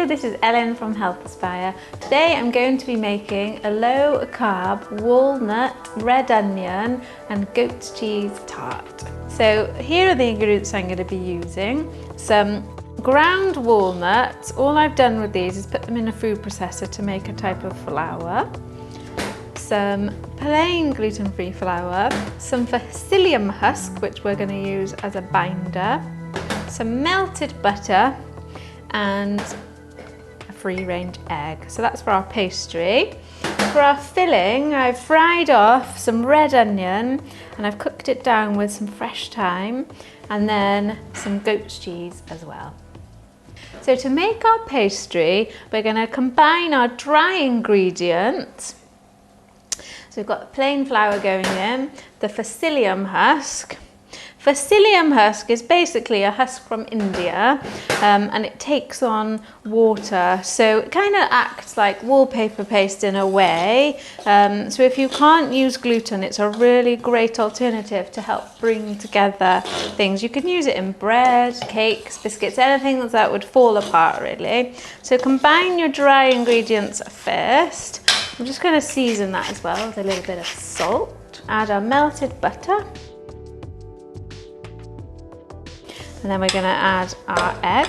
this is Ellen from Health Aspire. Today I'm going to be making a low carb walnut, red onion and goat's cheese tart. So here are the ingredients I'm going to be using. Some ground walnuts. All I've done with these is put them in a food processor to make a type of flour. Some plain gluten-free flour, some psyllium husk, which we're going to use as a binder, some melted butter and a free-range egg. So that's for our pastry. For our filling, I've fried off some red onion and I've cooked it down with some fresh thyme and then some goat's cheese as well. So to make our pastry, we're going to combine our dry ingredients. So we've got the plain flour going in, the psyllium husk. Psyllium husk is basically a husk from India and it takes on water, so it kind of acts like wallpaper paste in a way. So if you can't use gluten, it's a really great alternative to help bring together things. You can use it in bread, cakes, biscuits, anything that would fall apart really. So combine your dry ingredients first. I'm just going to season that as well with a little bit of salt. Add our melted butter. And then we're going to add our egg.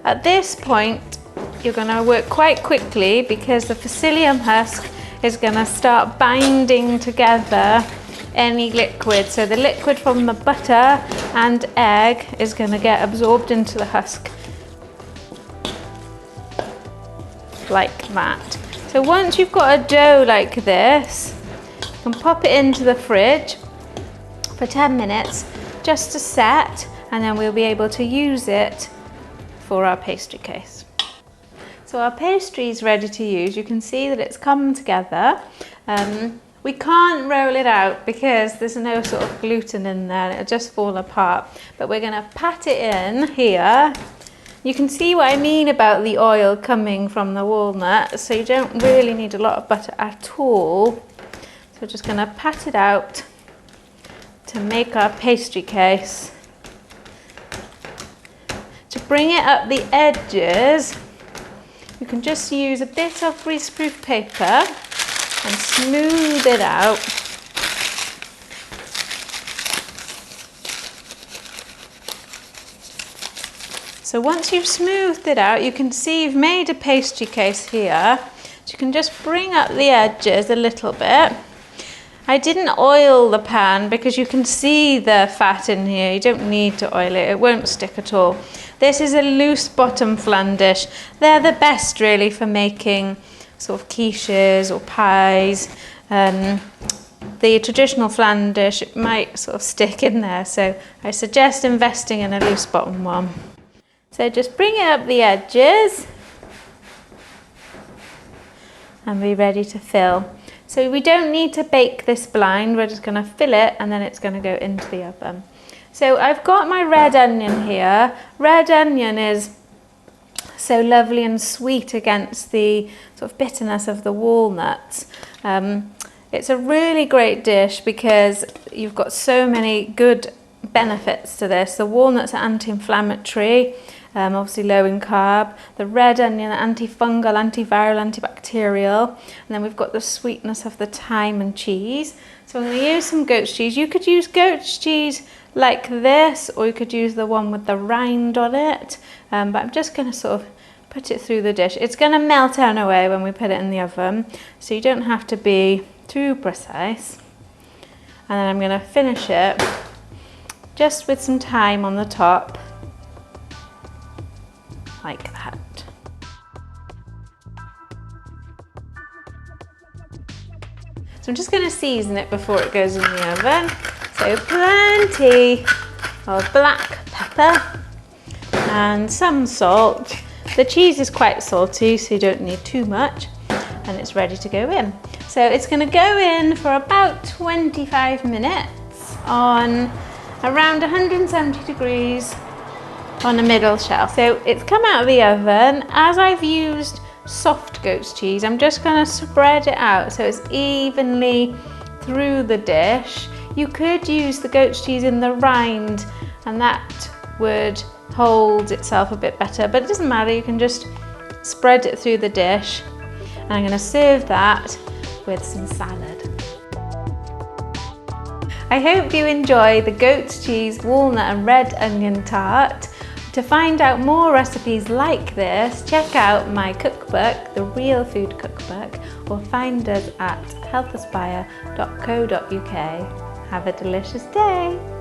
At this point, you're going to work quite quickly because the psyllium husk is going to start binding together any liquid. So the liquid from the butter and egg is going to get absorbed into the husk like that. So once you've got a dough like this, you can pop it into the fridge for 10 minutes just to set, and then we'll be able to use it for our pastry case. So our pastry is ready to use. You can see that it's come together. We can't roll it out because there's no sort of gluten in there, it'll just fall apart, but we're going to pat it in here. You can see what I mean about the oil coming from the walnut, so you don't really need a lot of butter at all. So we're just going to pat it out to make our pastry case. To bring it up the edges, you can just use a bit of greaseproof paper and smooth it out. So once you've smoothed it out, you can see you've made a pastry case here. So you can just bring up the edges a little bit. I didn't oil the pan because you can see the fat in here. You don't need to oil it, it won't stick at all. This is a loose bottom flan dish. They're the best really for making sort of quiches or pies. The traditional flan dish might sort of stick in there, so I suggest investing in a loose bottom one. So just bring it up the edges and be ready to fill. So we don't need to bake this blind, we're just going to fill it and then it's going to go into the oven. So I've got my red onion here. Red onion is so lovely and sweet against the sort of bitterness of the walnuts. It's a really great dish because you've got so many good benefits to this. The walnuts are anti-inflammatory. Obviously low in carb, the red onion antifungal, antiviral, antibacterial, and then we've got the sweetness of the thyme and cheese. So I'm going to use some goat's cheese. You could use goat's cheese like this, or you could use the one with the rind on it, but I'm just going to sort of put it through the dish. It's going to melt anyway when we put it in the oven, so you don't have to be too precise. And then I'm going to finish it just with some thyme on the top. Like that. So I'm just going to season it before it goes in the oven. So plenty of black pepper and some salt. The cheese is quite salty, so you don't need too much, and it's ready to go in. So it's going to go in for about 25 minutes on around 170 degrees on a middle shelf. So it's come out of the oven. As I've used soft goat's cheese, I'm just going to spread it out so it's evenly through the dish. You could use the goat's cheese in the rind and that would hold itself a bit better, but it doesn't matter, you can just spread it through the dish. And I'm going to serve that with some salad. I hope you enjoy the goat's cheese, walnut and red onion tart. To find out more recipes like this, check out my cookbook, the Real Food Cookbook, or find us at healthaspire.co.uk. Have a delicious day!